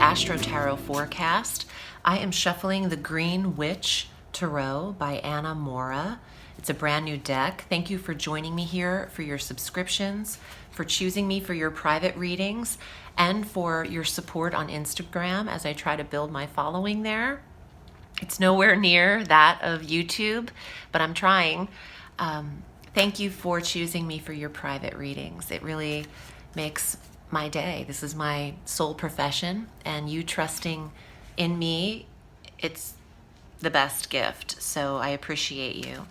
Astro Tarot Forecast. I am shuffling the Green Witch Tarot by Anna Mora. It's a brand new deck. Thank you for joining me here, for your subscriptions, for choosing me for your private readings, and for your support on Instagram as I try to build my following there. It's nowhere near that of YouTube, but I'm trying. Thank you for choosing me for your private readings. It really makes my day. This is my sole profession, and you trusting in me, it's the best gift. So I appreciate you.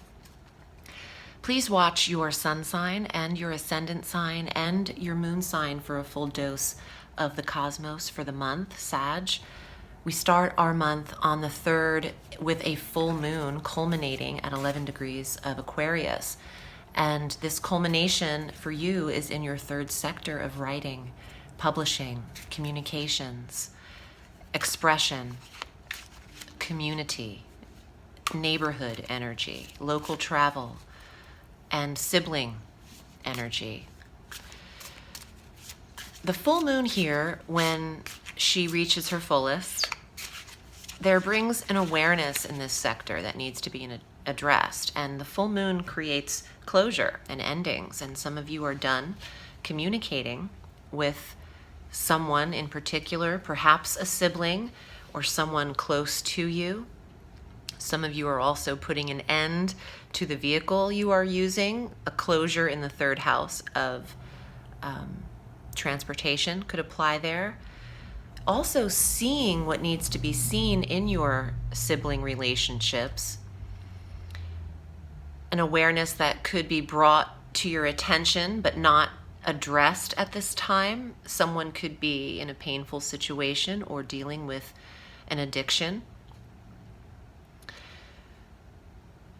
Please watch your sun sign and your ascendant sign and your moon sign for a full dose of the cosmos for the month, Sag. We start our month on the 3rd with a full moon culminating at 11 degrees of Aquarius. And this culmination for you is in your 3rd sector of writing, publishing, communications, expression, community, neighborhood energy, local travel, and sibling energy. The full moon here, when she reaches her fullest, there brings an awareness in this sector that needs to be addressed. And the full moon creates closure and endings. And some of you are done communicating with someone in particular, perhaps a sibling or someone close to you. Some of you are also putting an end to the vehicle you are using. A closure in the 3rd house of transportation could apply there. Also seeing what needs to be seen in your sibling relationships. An awareness that could be brought to your attention but not addressed at this time. Someone could be in a painful situation or dealing with an addiction.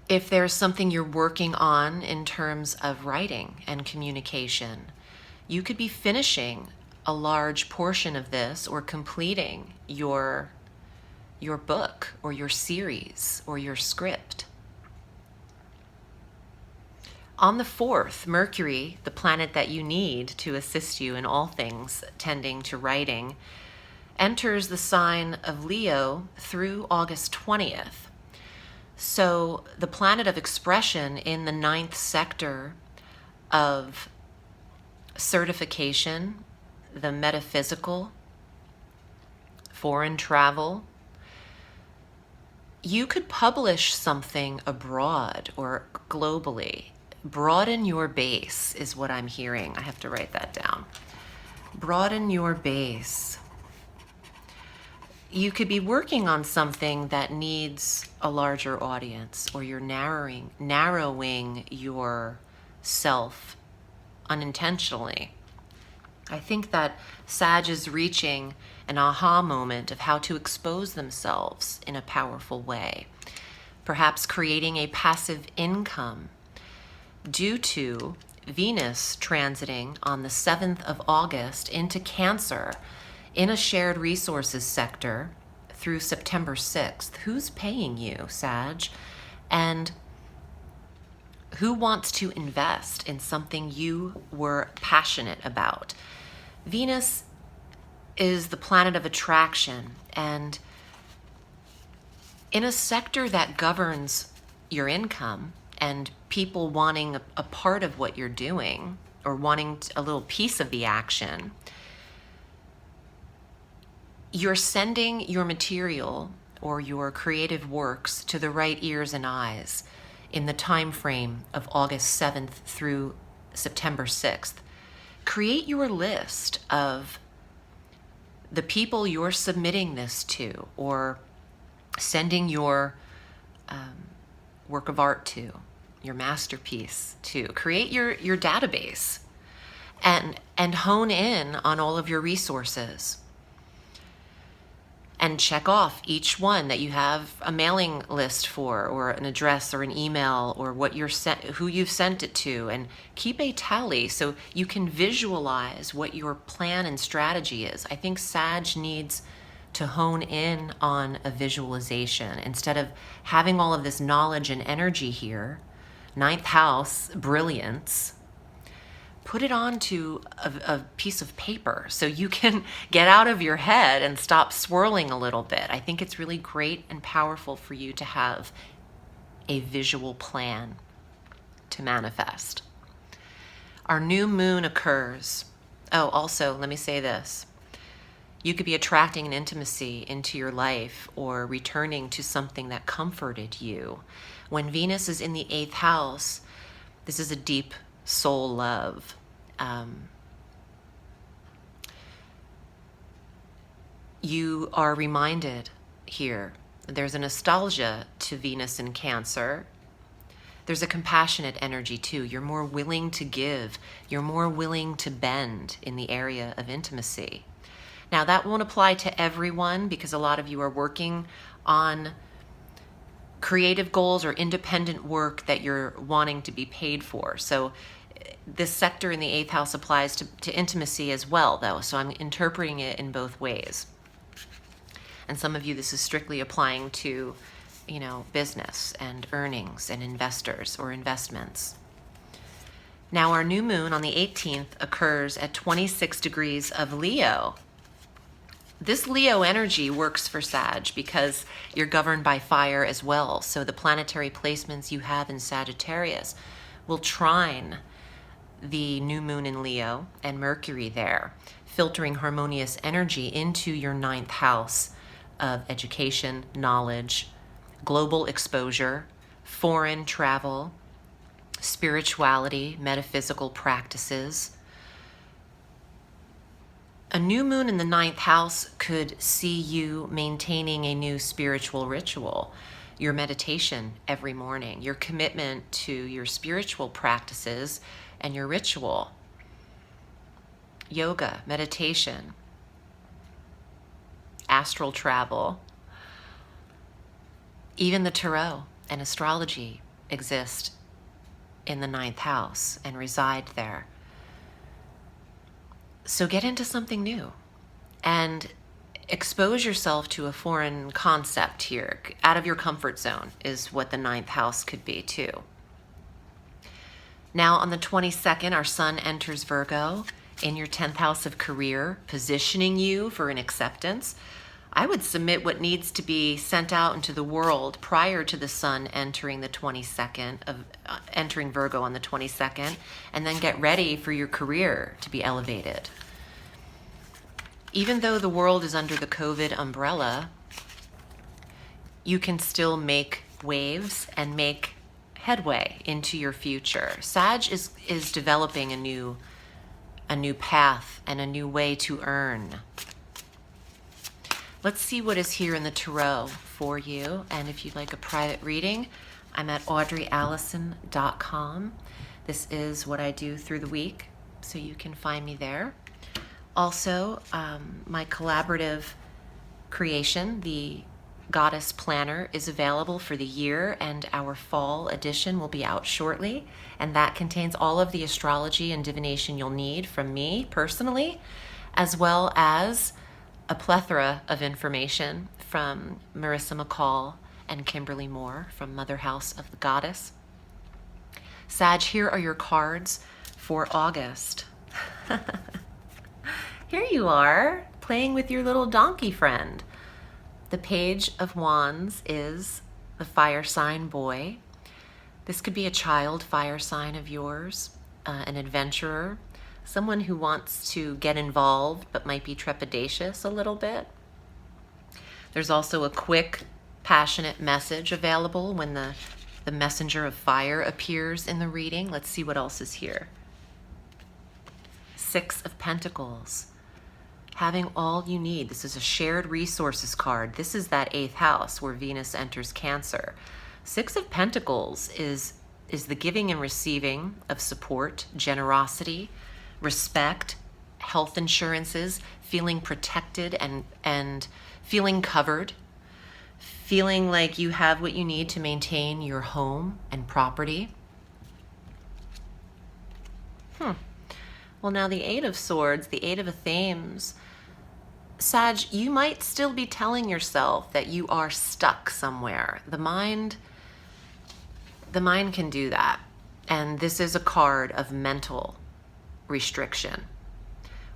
If there's something you're working on in terms of writing and communication, you could be finishing a large portion of this or completing your book or your series or your script. On the 4th, Mercury, the planet that you need to assist you in all things tending to writing, enters the sign of Leo through August 20th. So the planet of expression in the 9th sector of certification, the metaphysical, foreign travel. You could publish something abroad or globally. Broaden your base is what I'm hearing. I have to write that down. Broaden your base. You could be working on something that needs a larger audience, or you're narrowing yourself unintentionally. I think that Sag is reaching an aha moment of how to expose themselves in a powerful way. Perhaps creating a passive income due to Venus transiting on the 7th of August into Cancer in a shared resources sector through September 6th. Who's paying you, Sag? And who wants to invest in something you were passionate about? Venus is the planet of attraction, and in a sector that governs your income and people wanting a part of what you're doing or wanting a little piece of the action, you're sending your material or your creative works to the right ears and eyes in the time frame of August 7th through September 6th. Create your list of the people you're submitting this to or sending your work of art to, your masterpiece to. Create your database and hone in on all of your resources. And check off each one that you have a mailing list for, or an address or an email, or what who you've sent it to, and keep a tally so you can visualize what your plan and strategy is. I think Sag needs to hone in on a visualization instead of having all of this knowledge and energy here. 9th house, brilliance. put it onto a piece of paper so you can get out of your head and stop swirling a little bit. I think it's really great and powerful for you to have a visual plan to manifest. Our new moon occurs. Oh, also, let me say this. You could be attracting an intimacy into your life or returning to something that comforted you. When Venus is in the 8th house, this is a deep soul love. You are reminded here, there's a nostalgia to Venus in Cancer. There's a compassionate energy too. You're more willing to give. You're more willing to bend in the area of intimacy. Now, that won't apply to everyone because a lot of you are working on creative goals or independent work that you're wanting to be paid for. So this sector in the 8th house applies to intimacy as well, though. So I'm interpreting it in both ways. And some of you, this is strictly applying to, business and earnings and investors or investments. Now, our new moon on the 18th occurs at 26 degrees of Leo. This Leo energy works for Sag because you're governed by fire as well. So the planetary placements you have in Sagittarius will trine the new moon in Leo and Mercury there, filtering harmonious energy into your 9th house of education, knowledge, global exposure, foreign travel, spirituality, metaphysical practices. A new moon in the 9th house could see you maintaining a new spiritual ritual, your meditation every morning, your commitment to your spiritual practices and your ritual, yoga, meditation, astral travel. Even the tarot and astrology exist in the 9th house and reside there. So get into something new and expose yourself to a foreign concept here. Out of your comfort zone is what the 9th house could be too. Now on the 22nd, our sun enters Virgo in your 10th house of career, positioning you for an acceptance. I would submit what needs to be sent out into the world prior to the sun entering the 22nd of entering Virgo on the 22nd, and then get ready for your career to be elevated. Even though the world is under the COVID umbrella, you can still make waves and make headway into your future. Sag is developing a new path and a new way to earn. Let's see what is here in the tarot for you. And if you'd like a private reading, I'm at audreyalison.com. This is what I do through the week, so you can find me there. Also, my collaborative creation, the Goddess Planner, is available for the year, and our fall edition will be out shortly. And that contains all of the astrology and divination you'll need from me personally, as well as a plethora of information from Marissa McCall and Kimberly Moore from Mother House of the Goddess. Sag, here are your cards for August. Here you are, playing with your little donkey friend. The Page of Wands is the fire sign boy. This could be a child fire sign of yours, an adventurer, someone who wants to get involved but might be trepidatious a little bit. There's also a quick, passionate message available when the messenger of fire appears in the reading. Let's see what else is here. 6 of Pentacles. Having all you need. This is a shared resources card. This is that 8th house where Venus enters Cancer. 6 of Pentacles is the giving and receiving of support, generosity, respect, health insurances, feeling protected and feeling covered, feeling like you have what you need to maintain your home and property. Well, now the 8 of Swords, the 8 of Athenes. Sag, you might still be telling yourself that you are stuck somewhere. The mind can do that. And this is a card of mental restriction.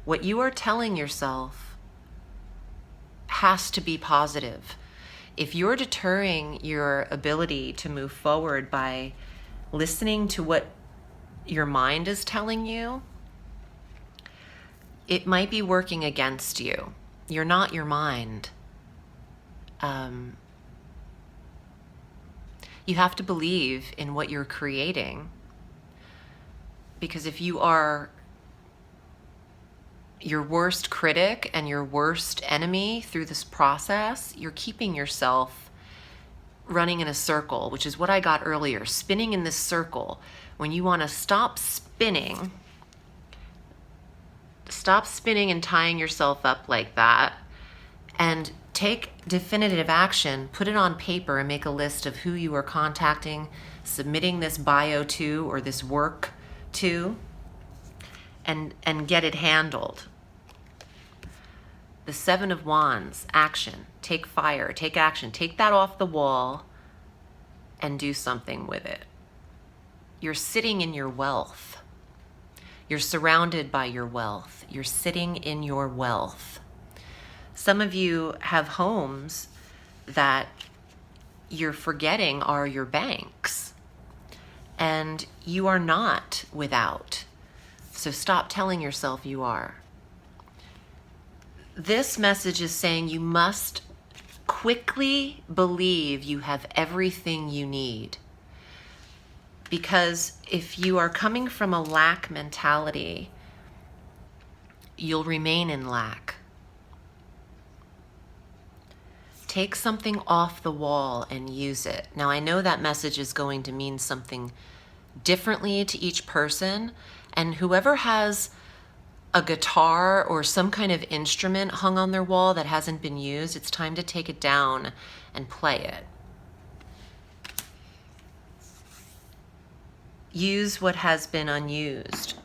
What you are telling yourself has to be positive. If you're deterring your ability to move forward by listening to what your mind is telling you, it might be working against you. You're not your mind. You have to believe in what you're creating, because if you are your worst critic and your worst enemy through this process, you're keeping yourself running in a circle, which is what I got earlier, spinning in this circle. When you want to stop spinning and tying yourself up like that, and take definitive action, put it on paper and make a list of who you are contacting, submitting this bio to or this work to, and get it handled. The Seven of Wands, action, take fire, take action, take that off the wall and do something with it. You're sitting in your wealth. You're surrounded by your wealth. You're sitting in your wealth. Some of you have homes that you're forgetting are your banks, and you are not without. So stop telling yourself you are. This message is saying you must quickly believe you have everything you need. Because if you are coming from a lack mentality, you'll remain in lack. Take something off the wall and use it. Now, I know that message is going to mean something differently to each person, and whoever has a guitar or some kind of instrument hung on their wall that hasn't been used, it's time to take it down and play it. Use what has been unused,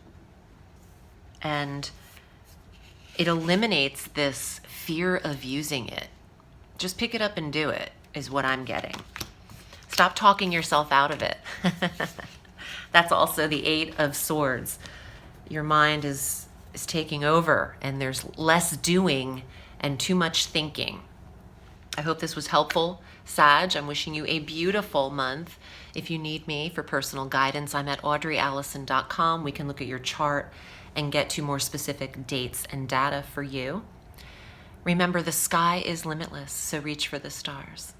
and it eliminates this fear of using it. Just pick it up and do it, is what I'm getting. Stop talking yourself out of it. That's also the Eight of Swords. Your mind is taking over, and there's less doing and too much thinking. I hope this was helpful, Sag. I'm wishing you a beautiful month. If you need me for personal guidance, I'm at audreyalison.com. We can look at your chart and get to more specific dates and data for you. Remember, the sky is limitless, so reach for the stars.